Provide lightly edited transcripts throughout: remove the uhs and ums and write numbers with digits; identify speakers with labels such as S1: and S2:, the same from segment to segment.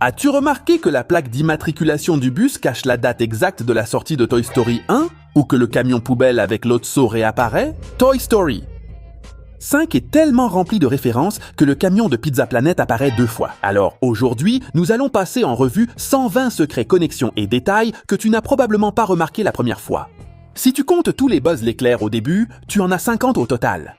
S1: As-tu remarqué que la plaque d'immatriculation du bus cache la date exacte de la sortie de Toy Story 1? Ou que le camion poubelle avec l'Otso réapparaît? Toy Story 5 est tellement rempli de références que le camion de Pizza Planet apparaît 2 fois. Alors aujourd'hui, nous allons passer en revue 120 secrets, connexions et détails que tu n'as probablement pas remarqué la première fois. Si tu comptes tous les Buzz l'éclair au début, tu en as 50 au total.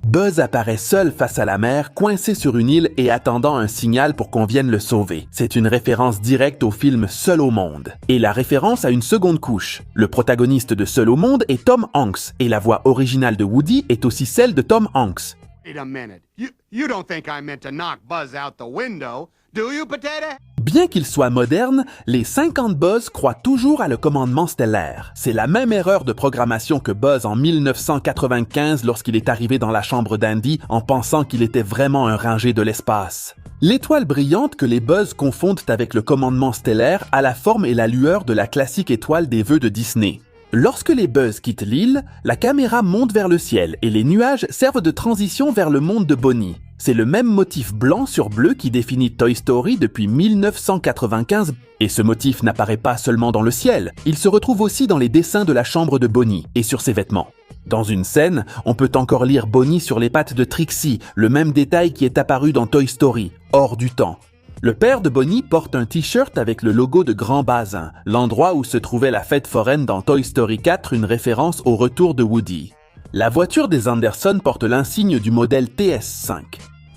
S1: Buzz apparaît seul face à la mer, coincé sur une île et attendant un signal pour qu'on vienne le sauver. C'est une référence directe au film Seul au monde. Et la référence a une seconde couche. Le protagoniste de Seul au monde est Tom Hanks, et la voix originale de Woody est aussi celle de Tom Hanks.
S2: Wait a minute. You don't think I meant to knock Buzz out the window, do you, Potato?
S1: Bien qu'il soit moderne, les 50 Buzz croient toujours à le commandement stellaire. C'est la même erreur de programmation que Buzz en 1995 lorsqu'il est arrivé dans la chambre d'Andy en pensant qu'il était vraiment un rangé de l'espace. L'étoile brillante que les Buzz confondent avec le commandement stellaire a la forme et la lueur de la classique étoile des vœux de Disney. Lorsque les Buzz quittent l'île, la caméra monte vers le ciel et les nuages servent de transition vers le monde de Bonnie. C'est le même motif blanc sur bleu qui définit Toy Story depuis 1995 et ce motif n'apparaît pas seulement dans le ciel, il se retrouve aussi dans les dessins de la chambre de Bonnie et sur ses vêtements. Dans une scène, on peut encore lire Bonnie sur les pattes de Trixie, le même détail qui est apparu dans Toy Story, hors du temps. Le père de Bonnie porte un t-shirt avec le logo de Grand Bazin, l'endroit où se trouvait la fête foraine dans Toy Story 4, une référence au retour de Woody. La voiture des Anderson porte l'insigne du modèle TS5.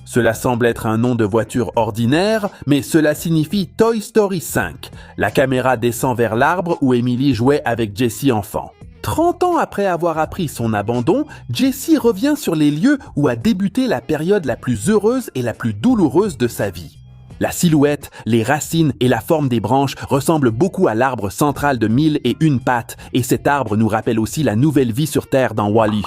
S1: Cela semble être un nom de voiture ordinaire, mais cela signifie Toy Story 5. La caméra descend vers l'arbre où Emily jouait avec Jessie enfant. 30 ans après avoir appris son abandon, Jessie revient sur les lieux où a débuté la période la plus heureuse et la plus douloureuse de sa vie. La silhouette, les racines et la forme des branches ressemblent beaucoup à l'arbre central de 1001 pattes et cet arbre nous rappelle aussi la nouvelle vie sur Terre dans Wall-E.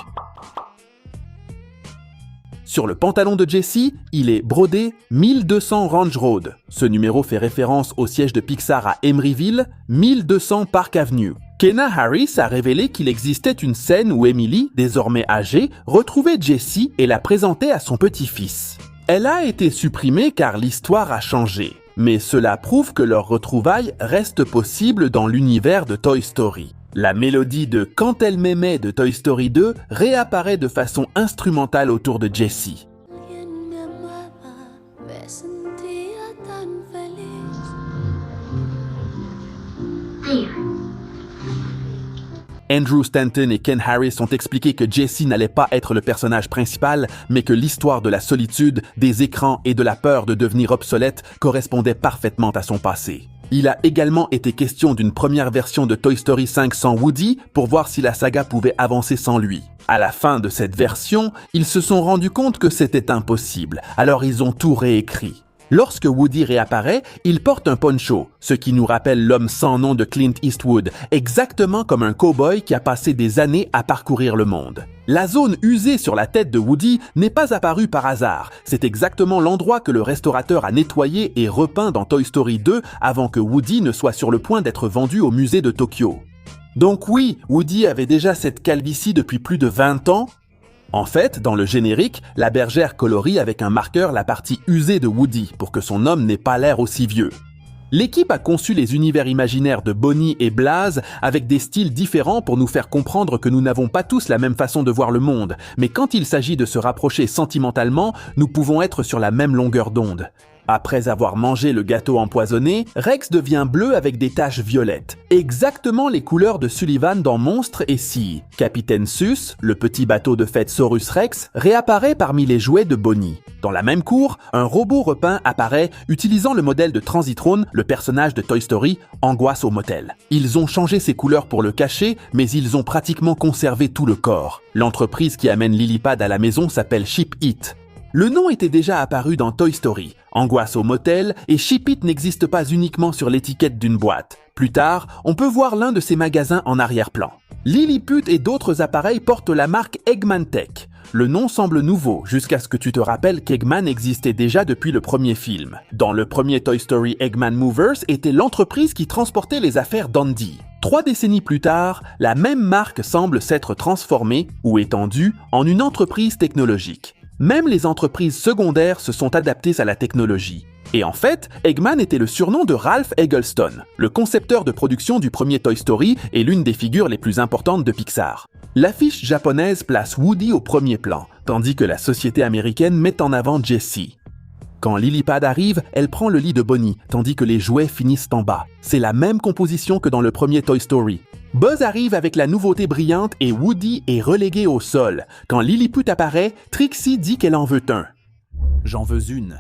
S1: Sur le pantalon de Jessie, il est brodé 1200 Range Road. Ce numéro fait référence au siège de Pixar à Emeryville, 1200 Park Avenue. Kenna Harris a révélé qu'il existait une scène où Emily, désormais âgée, retrouvait Jessie et la présentait à son petit-fils. Elle a été supprimée car l'histoire a changé, mais cela prouve que leur retrouvaille reste possible dans l'univers de Toy Story. La mélodie de « Quand elle m'aimait » de Toy Story 2 réapparaît de façon instrumentale autour de Jessie. Andrew Stanton et Ken Harris ont expliqué que Jessie n'allait pas être le personnage principal, mais que l'histoire de la solitude, des écrans et de la peur de devenir obsolète correspondait parfaitement à son passé. Il a également été question d'une première version de Toy Story 5 sans Woody pour voir si la saga pouvait avancer sans lui. À la fin de cette version, ils se sont rendus compte que c'était impossible, alors ils ont tout réécrit. Lorsque Woody réapparaît, il porte un poncho, ce qui nous rappelle l'homme sans nom de Clint Eastwood, exactement comme un cow-boy qui a passé des années à parcourir le monde. La zone usée sur la tête de Woody n'est pas apparue par hasard, c'est exactement l'endroit que le restaurateur a nettoyé et repeint dans Toy Story 2 avant que Woody ne soit sur le point d'être vendu au musée de Tokyo. Donc oui, Woody avait déjà cette calvitie depuis plus de 20 ans. En fait, dans le générique, la bergère colorie avec un marqueur la partie usée de Woody pour que son homme n'ait pas l'air aussi vieux. L'équipe a conçu les univers imaginaires de Bonnie et Blaze avec des styles différents pour nous faire comprendre que nous n'avons pas tous la même façon de voir le monde, mais quand il s'agit de se rapprocher sentimentalement, nous pouvons être sur la même longueur d'onde. Après avoir mangé le gâteau empoisonné, Rex devient bleu avec des taches violettes, exactement les couleurs de Sullivan dans Monstres et Scie. Capitaine Sus, le petit bateau de fête Saurus Rex, réapparaît parmi les jouets de Bonnie. Dans la même cour, un robot repeint apparaît utilisant le modèle de Transitrone, le personnage de Toy Story, Angoisse au motel. Ils ont changé ses couleurs pour le cacher, mais ils ont pratiquement conservé tout le corps. L'entreprise qui amène Lillipad à la maison s'appelle Ship It. Le nom était déjà apparu dans Toy Story, Angoisse au motel, et Ship It n'existe pas uniquement sur l'étiquette d'une boîte. Plus tard, on peut voir l'un de ces magasins en arrière-plan. Lilliput et d'autres appareils portent la marque Eggman Tech. Le nom semble nouveau, jusqu'à ce que tu te rappelles qu'Eggman existait déjà depuis le premier film. Dans le premier Toy Story, Eggman Movers était l'entreprise qui transportait les affaires d'Andy. 3 décennies plus tard, la même marque semble s'être transformée, ou étendue, en une entreprise technologique. Même les entreprises secondaires se sont adaptées à la technologie. Et en fait, Eggman était le surnom de Ralph Eggleston, le concepteur de production du premier Toy Story et l'une des figures les plus importantes de Pixar. L'affiche japonaise place Woody au premier plan, tandis que la société américaine met en avant Jessie. Quand Lily Pad arrive, elle prend le lit de Bonnie, tandis que les jouets finissent en bas. C'est la même composition que dans le premier Toy Story. Buzz arrive avec la nouveauté brillante et Woody est relégué au sol. Quand Lilliput apparaît, Trixie dit qu'elle en veut un. J'en veux une.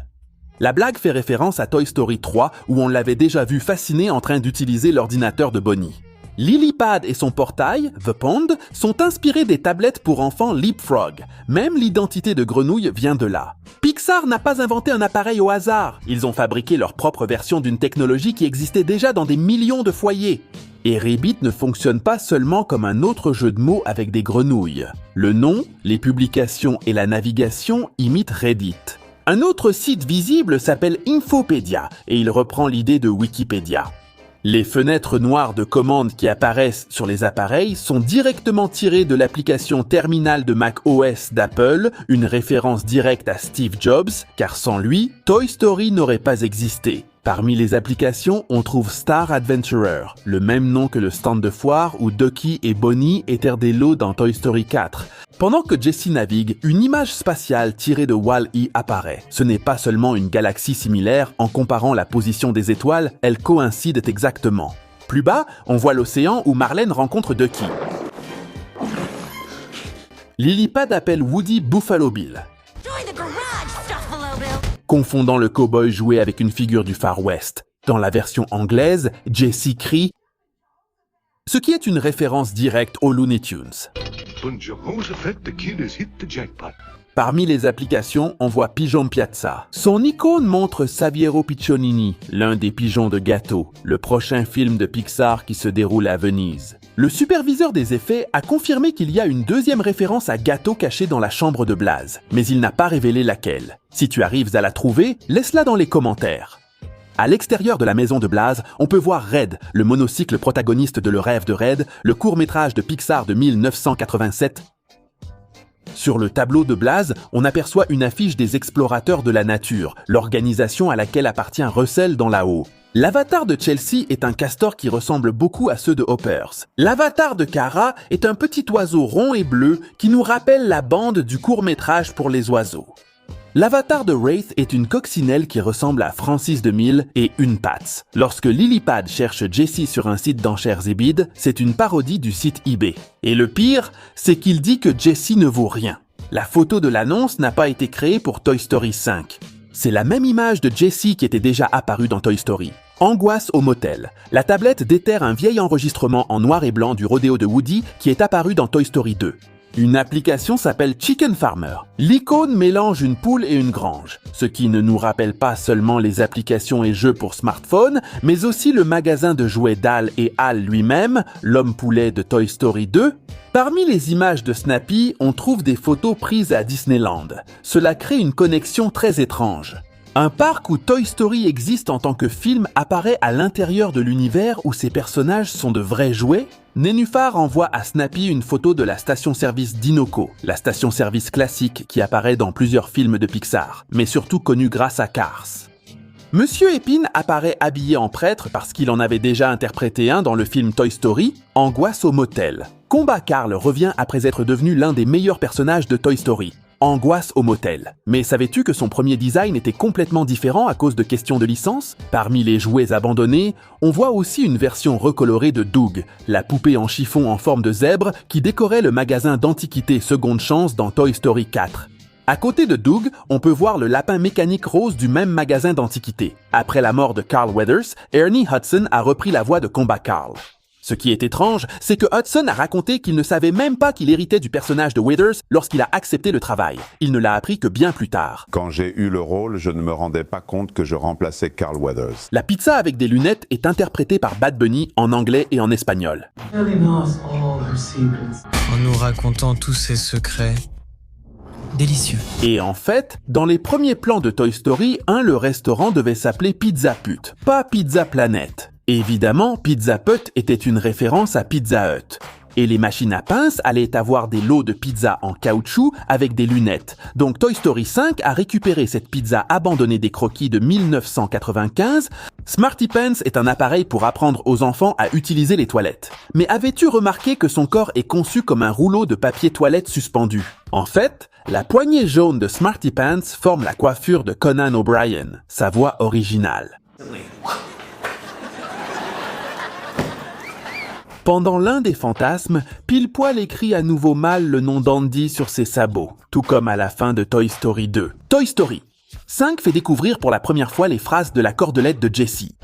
S1: La blague fait référence à Toy Story 3 où on l'avait déjà vu fasciné en train d'utiliser l'ordinateur de Bonnie. Lily Pad et son portail, The Pond, sont inspirés des tablettes pour enfants Leapfrog. Même l'identité de grenouille vient de là. Pixar n'a pas inventé un appareil au hasard. Ils ont fabriqué leur propre version d'une technologie qui existait déjà dans des millions de foyers. Et Rabbit ne fonctionne pas seulement comme un autre jeu de mots avec des grenouilles. Le nom, les publications et la navigation imitent Reddit. Un autre site visible s'appelle Infopédia et il reprend l'idée de Wikipédia. Les fenêtres noires de commande qui apparaissent sur les appareils sont directement tirées de l'application terminale de Mac OS d'Apple, une référence directe à Steve Jobs, car sans lui, Toy Story n'aurait pas existé. Parmi les applications, on trouve Star Adventurer, le même nom que le stand de foire où Ducky et Bonnie étèrent des lots dans Toy Story 4. Pendant que Jessie navigue, une image spatiale tirée de Wall-E apparaît. Ce n'est pas seulement une galaxie similaire, en comparant la position des étoiles, elles coïncident exactement. Plus bas, on voit l'océan où Marlène rencontre Ducky. Lily Pad appelle Woody Buffalo Bill, confondant le cow-boy joué avec une figure du Far West. Dans la version anglaise, Jessie crie, ce qui est une référence directe aux Looney Tunes. Parmi les applications, on voit Pigeon Piazza. Son icône montre Saviero Piccionini, l'un des pigeons de Gâteau, le prochain film de Pixar qui se déroule à Venise. Le superviseur des effets a confirmé qu'il y a une deuxième référence à Gâteau cachée dans la chambre de Blaze, mais il n'a pas révélé laquelle. Si tu arrives à la trouver, laisse-la dans les commentaires. À l'extérieur de la maison de Blaze, on peut voir Red, le monocycle protagoniste de Le Rêve de Red, le court-métrage de Pixar de 1987. Sur le tableau de Blaze, on aperçoit une affiche des Explorateurs de la Nature, l'organisation à laquelle appartient Russell dans là-haut. L'avatar de Chelsea est un castor qui ressemble beaucoup à ceux de Hoppers. L'avatar de Kara est un petit oiseau rond et bleu qui nous rappelle la bande du court-métrage pour les oiseaux. L'avatar de Wraith est une coccinelle qui ressemble à Francis de Mille et Une Pats. Lorsque Lily Pad cherche Jessie sur un site d'enchères et bides, c'est une parodie du site eBay. Et le pire, c'est qu'il dit que Jessie ne vaut rien. La photo de l'annonce n'a pas été créée pour Toy Story 5. C'est la même image de Jessie qui était déjà apparue dans Toy Story. Angoisse au motel. La tablette déterre un vieil enregistrement en noir et blanc du rodéo de Woody qui est apparu dans Toy Story 2. Une application s'appelle Chicken Farmer. L'icône mélange une poule et une grange, ce qui ne nous rappelle pas seulement les applications et jeux pour smartphone, mais aussi le magasin de jouets d'Al et Al lui-même, l'homme poulet de Toy Story 2. Parmi les images de Snappy, on trouve des photos prises à Disneyland. Cela crée une connexion très étrange. Un parc où Toy Story existe en tant que film apparaît à l'intérieur de l'univers où ces personnages sont de vrais jouets. Nénuphar envoie à Snappy une photo de la station-service Dinoco, la station-service classique qui apparaît dans plusieurs films de Pixar, mais surtout connue grâce à Cars. Monsieur Épine apparaît habillé en prêtre parce qu'il en avait déjà interprété un dans le film Toy Story, Angoisse au motel. Combat Carl revient après être devenu l'un des meilleurs personnages de Toy Story. Angoisse au motel. Mais savais-tu que son premier design était complètement différent à cause de questions de licence? Parmi les jouets abandonnés, on voit aussi une version recolorée de Doug, la poupée en chiffon en forme de zèbre qui décorait le magasin d'antiquités Seconde Chance dans Toy Story 4. À côté de Doug, on peut voir le lapin mécanique rose du même magasin d'antiquités. Après la mort de Carl Weathers, Ernie Hudson a repris la voix de Combat Carl. Ce qui est étrange, c'est que Hudson a raconté qu'il ne savait même pas qu'il héritait du personnage de Withers lorsqu'il a accepté le travail. Il ne l'a appris que bien plus tard.
S3: Quand j'ai eu le rôle, je ne me rendais pas compte que je remplaçais Carl Weathers.
S1: La pizza avec des lunettes est interprétée par Bad Bunny en anglais et en espagnol.
S4: En nous racontant tous ses secrets. Délicieux.
S1: Et en fait, dans les premiers plans de Toy Story 1, le restaurant devait s'appeler Pizza Put, pas Pizza Planet. Évidemment, Pizza Put était une référence à Pizza Hut. Et les machines à pince allaient avoir des lots de pizza en caoutchouc avec des lunettes. Donc Toy Story 5 a récupéré cette pizza abandonnée des croquis de 1995. Smarty Pants est un appareil pour apprendre aux enfants à utiliser les toilettes. Mais avais-tu remarqué que son corps est conçu comme un rouleau de papier toilette suspendu? En fait, la poignée jaune de Smarty Pants forme la coiffure de Conan O'Brien, sa voix originale. Pendant l'un des fantasmes, Pile-Poil écrit à nouveau mal le nom d'Andy sur ses sabots, tout comme à la fin de Toy Story 2. Toy Story 5 fait découvrir pour la première fois les phrases de la cordelette de Jessie.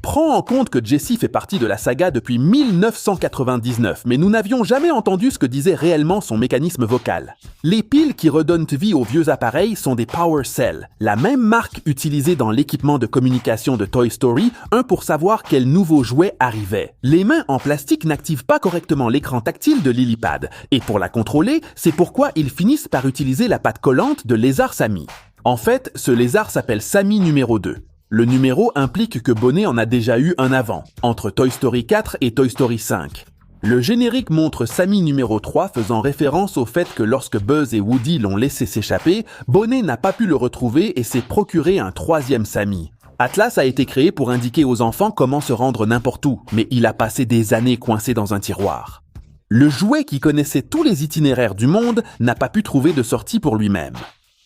S1: Prends en compte que Jessie fait partie de la saga depuis 1999, mais nous n'avions jamais entendu ce que disait réellement son mécanisme vocal. Les piles qui redonnent vie aux vieux appareils sont des Power Cells, la même marque utilisée dans l'équipement de communication de Toy Story, pour savoir quel nouveau jouet arrivait. Les mains en plastique n'activent pas correctement l'écran tactile de Lilypad, et pour la contrôler, c'est pourquoi ils finissent par utiliser la patte collante de Lézard Sammy. En fait, ce lézard s'appelle Sammy numéro 2. Le numéro implique que Bonnet en a déjà eu un avant, entre Toy Story 4 et Toy Story 5. Le générique montre Sammy numéro 3 faisant référence au fait que lorsque Buzz et Woody l'ont laissé s'échapper, Bonnet n'a pas pu le retrouver et s'est procuré un troisième Sammy. Atlas a été créé pour indiquer aux enfants comment se rendre n'importe où, mais il a passé des années coincé dans un tiroir. Le jouet qui connaissait tous les itinéraires du monde n'a pas pu trouver de sortie pour lui-même.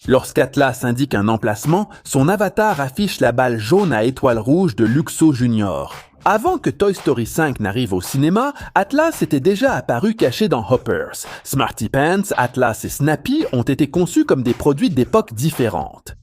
S1: Lorsqu'Atlas indique un emplacement, son avatar affiche la balle jaune à étoile rouge de Luxo Junior. Avant que Toy Story 5 n'arrive au cinéma, Atlas était déjà apparu caché dans Hoppers. Smarty Pants, Atlas et Snappy ont été conçus comme des produits d'époques différentes.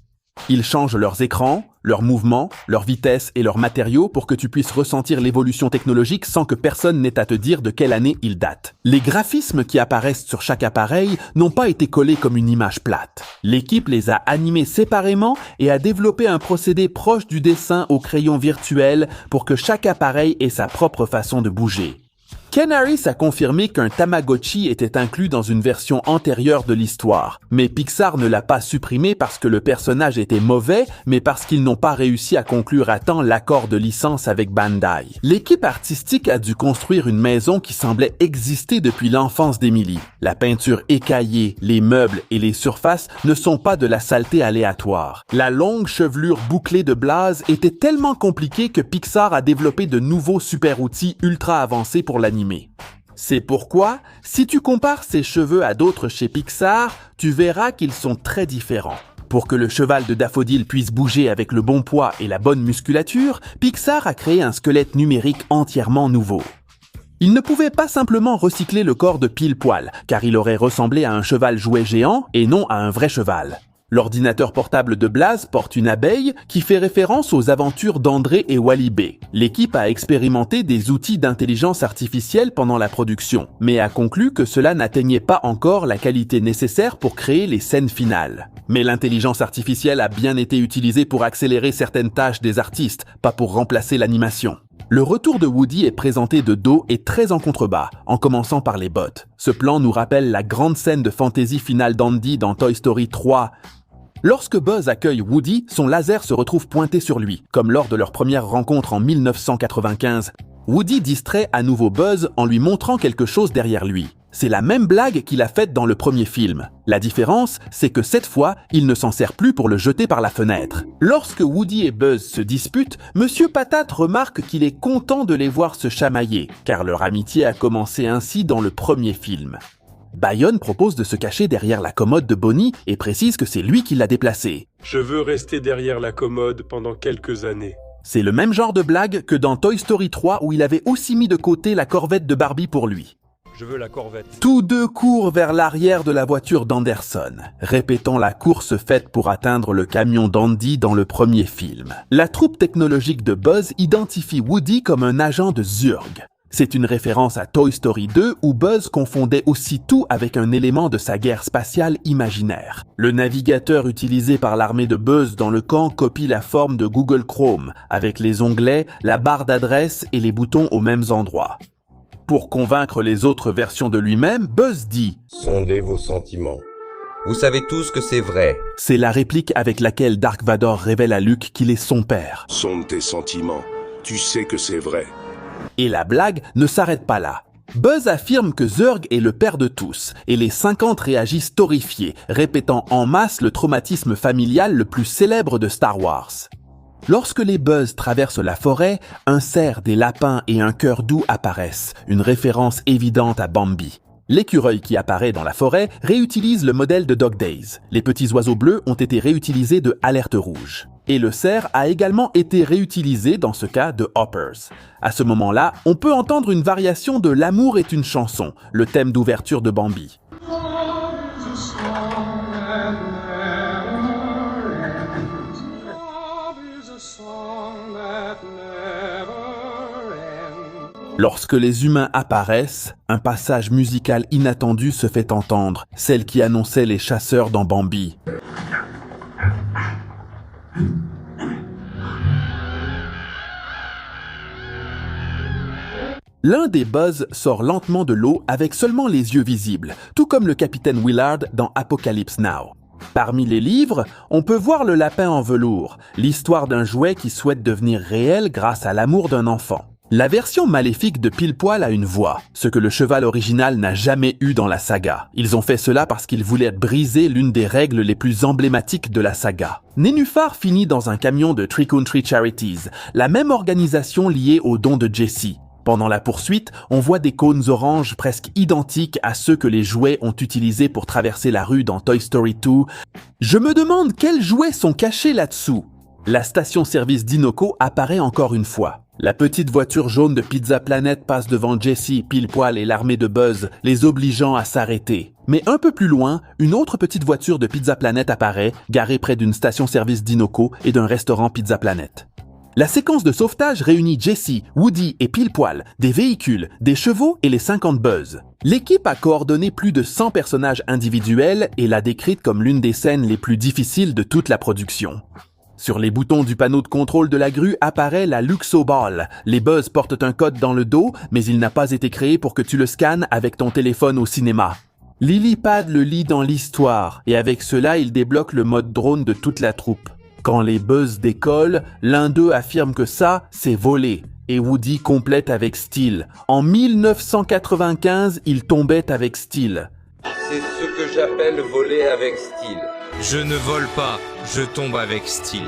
S1: Ils changent leurs écrans, leurs mouvements, leur vitesse et leurs matériaux pour que tu puisses ressentir l'évolution technologique sans que personne n'ait à te dire de quelle année ils datent. Les graphismes qui apparaissent sur chaque appareil n'ont pas été collés comme une image plate. L'équipe les a animés séparément et a développé un procédé proche du dessin au crayon virtuel pour que chaque appareil ait sa propre façon de bouger. Ken Harris a confirmé qu'un Tamagotchi était inclus dans une version antérieure de l'histoire, mais Pixar ne l'a pas supprimé parce que le personnage était mauvais, mais parce qu'ils n'ont pas réussi à conclure à temps l'accord de licence avec Bandai. L'équipe artistique a dû construire une maison qui semblait exister depuis l'enfance d'Emily. La peinture écaillée, les meubles et les surfaces ne sont pas de la saleté aléatoire. La longue chevelure bouclée de Blaze était tellement compliquée que Pixar a développé de nouveaux super-outils ultra avancés pour l'animer. C'est pourquoi, si tu compares ses cheveux à d'autres chez Pixar, tu verras qu'ils sont très différents. Pour que le cheval de Daffodil puisse bouger avec le bon poids et la bonne musculature, Pixar a créé un squelette numérique entièrement nouveau. Il ne pouvait pas simplement recycler le corps de Pile-Poil, car il aurait ressemblé à un cheval jouet géant et non à un vrai cheval. L'ordinateur portable de Blaze porte une abeille qui fait référence aux aventures d'André et Wally B. L'équipe a expérimenté des outils d'intelligence artificielle pendant la production, mais a conclu que cela n'atteignait pas encore la qualité nécessaire pour créer les scènes finales. Mais l'intelligence artificielle a bien été utilisée pour accélérer certaines tâches des artistes, pas pour remplacer l'animation. Le retour de Woody est présenté de dos et très en contrebas, en commençant par les bottes. Ce plan nous rappelle la grande scène de fantaisie finale d'Andy dans Toy Story 3. Lorsque Buzz accueille Woody, son laser se retrouve pointé sur lui, comme lors de leur première rencontre en 1995. Woody distrait à nouveau Buzz en lui montrant quelque chose derrière lui. C'est la même blague qu'il a faite dans le premier film. La différence, c'est que cette fois, il ne s'en sert plus pour le jeter par la fenêtre. Lorsque Woody et Buzz se disputent, Monsieur Patate remarque qu'il est content de les voir se chamailler, car leur amitié a commencé ainsi dans le premier film. Bayonne propose de se cacher derrière la commode de Bonnie et précise que c'est lui qui l'a déplacée.
S5: Je veux rester derrière la commode pendant quelques années.
S1: C'est le même genre de blague que dans Toy Story 3 où il avait aussi mis de côté la corvette de Barbie pour lui.
S5: Je veux la corvette.
S1: Tous deux courent vers l'arrière de la voiture d'Anderson, répétant la course faite pour atteindre le camion d'Andy dans le premier film. La troupe technologique de Buzz identifie Woody comme un agent de Zurg. C'est une référence à Toy Story 2 où Buzz confondait aussi tout avec un élément de sa guerre spatiale imaginaire. Le navigateur utilisé par l'armée de Buzz dans le camp copie la forme de Google Chrome, avec les onglets, la barre d'adresse et les boutons aux mêmes endroits. Pour convaincre les autres versions de lui-même, Buzz dit «
S6: Sondez vos sentiments. Vous savez tous que c'est vrai. »
S1: C'est la réplique avec laquelle Dark Vador révèle à Luke qu'il est son père.
S7: Sonde tes sentiments. Tu sais que c'est vrai.
S1: Et la blague ne s'arrête pas là. Buzz affirme que Zurg est le père de tous, et les 50 réagissent horrifiés, répétant en masse le traumatisme familial le plus célèbre de Star Wars. Lorsque les Buzz traversent la forêt, un cerf, des lapins et un cœur doux apparaissent, une référence évidente à Bambi. L'écureuil qui apparaît dans la forêt réutilise le modèle de Dog Days. Les petits oiseaux bleus ont été réutilisés de Alerte Rouge. Et le cerf a également été réutilisé dans ce cas de Hoppers. À ce moment-là, on peut entendre une variation de L'amour est une chanson, le thème d'ouverture de Bambi. Lorsque les humains apparaissent, un passage musical inattendu se fait entendre, celle qui annonçait les chasseurs dans Bambi. L'un des Buzz sort lentement de l'eau avec seulement les yeux visibles, tout comme le capitaine Willard dans Apocalypse Now. Parmi les livres, on peut voir le lapin en velours, l'histoire d'un jouet qui souhaite devenir réel grâce à l'amour d'un enfant. La version maléfique de Pile-Poil a une voix, ce que le cheval original n'a jamais eu dans la saga. Ils ont fait cela parce qu'ils voulaient briser l'une des règles les plus emblématiques de la saga. Nénuphar finit dans un camion de Tree Charities, la même organisation liée aux dons de Jessie. Pendant la poursuite, on voit des cônes oranges presque identiques à ceux que les jouets ont utilisés pour traverser la rue dans Toy Story 2. Je me demande quels jouets sont cachés là-dessous. La station-service Dinoco apparaît encore une fois. La petite voiture jaune de Pizza Planet passe devant Jessie, Pile-Poil et l'armée de Buzz, les obligeant à s'arrêter. Mais un peu plus loin, une autre petite voiture de Pizza Planet apparaît, garée près d'une station-service Dinoco et d'un restaurant Pizza Planet. La séquence de sauvetage réunit Jessie, Woody et Pile-Poil, des véhicules, des chevaux et les 50 Buzz. L'équipe a coordonné plus de 100 personnages individuels et l'a décrite comme l'une des scènes les plus difficiles de toute la production. Sur les boutons du panneau de contrôle de la grue apparaît la Luxo Ball. Les Buzz portent un code dans le dos, mais il n'a pas été créé pour que tu le scannes avec ton téléphone au cinéma. Lily-Pad le lit dans l'histoire, et avec cela, il débloque le mode drone de toute la troupe. Quand les Buzz décollent, l'un d'eux affirme que ça, c'est volé, et Woody complète avec style. En 1995, il tombait avec style.
S6: C'est ce que j'appelle voler avec style.
S4: Je ne vole pas, je tombe avec style.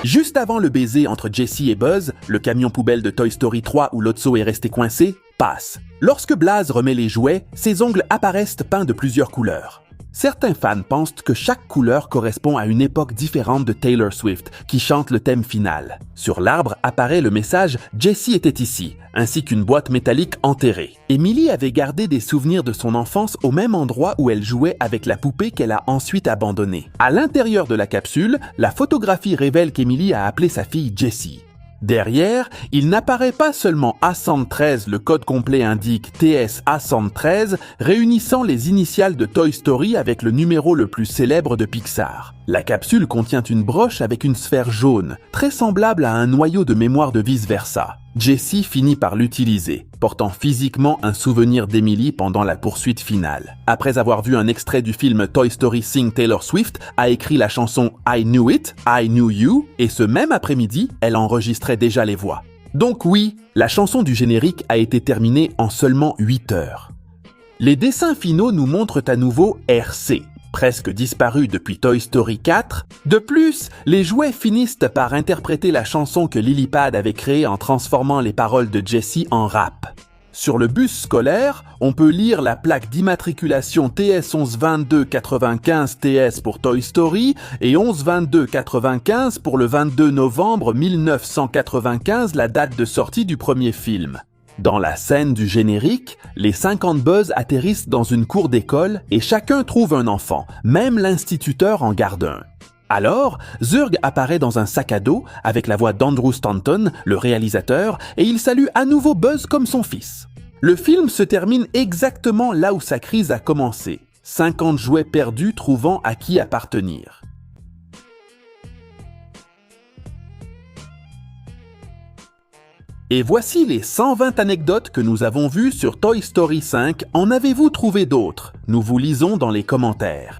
S1: Juste avant le baiser entre Jessie et Buzz, le camion poubelle de Toy Story 3 où Lotso est resté coincé, passe. Lorsque Blaze remet les jouets, ses ongles apparaissent peints de plusieurs couleurs. Certains fans pensent que chaque couleur correspond à une époque différente de Taylor Swift, qui chante le thème final. Sur l'arbre apparaît le message « Jessie était ici », ainsi qu'une boîte métallique enterrée. Emily avait gardé des souvenirs de son enfance au même endroit où elle jouait avec la poupée qu'elle a ensuite abandonnée. À l'intérieur de la capsule, la photographie révèle qu'Emily a appelé sa fille Jessie. Derrière, il n'apparaît pas seulement A113, le code complet indique TS A113, réunissant les initiales de Toy Story avec le numéro le plus célèbre de Pixar. La capsule contient une broche avec une sphère jaune, très semblable à un noyau de mémoire de vice-versa. Jessie finit par l'utiliser, portant physiquement un souvenir d'Emily pendant la poursuite finale. Après avoir vu un extrait du film Toy Story Sing, Taylor Swift a écrit la chanson I Knew It, I Knew You, et ce même après-midi, elle enregistrait déjà les voix. Donc oui, la chanson du générique a été terminée en seulement 8 heures. Les dessins finaux nous montrent à nouveau RC, presque disparu depuis Toy Story 4. De plus, les jouets finissent par interpréter la chanson que Lily-Pad avait créée en transformant les paroles de Jessie en rap. Sur le bus scolaire, on peut lire la plaque d'immatriculation TS 112295 TS pour Toy Story et 112295 pour le 22 novembre 1995, la date de sortie du premier film. Dans la scène du générique, les 50 Buzz atterrissent dans une cour d'école et chacun trouve un enfant, même l'instituteur en garde un. Alors, Zurg apparaît dans un sac à dos avec la voix d'Andrew Stanton, le réalisateur, et il salue à nouveau Buzz comme son fils. Le film se termine exactement là où sa crise a commencé, 50 jouets perdus trouvant à qui appartenir. Et voici les 120 anecdotes que nous avons vues sur Toy Story 5. En avez-vous trouvé d'autres? Nous vous lisons dans les commentaires.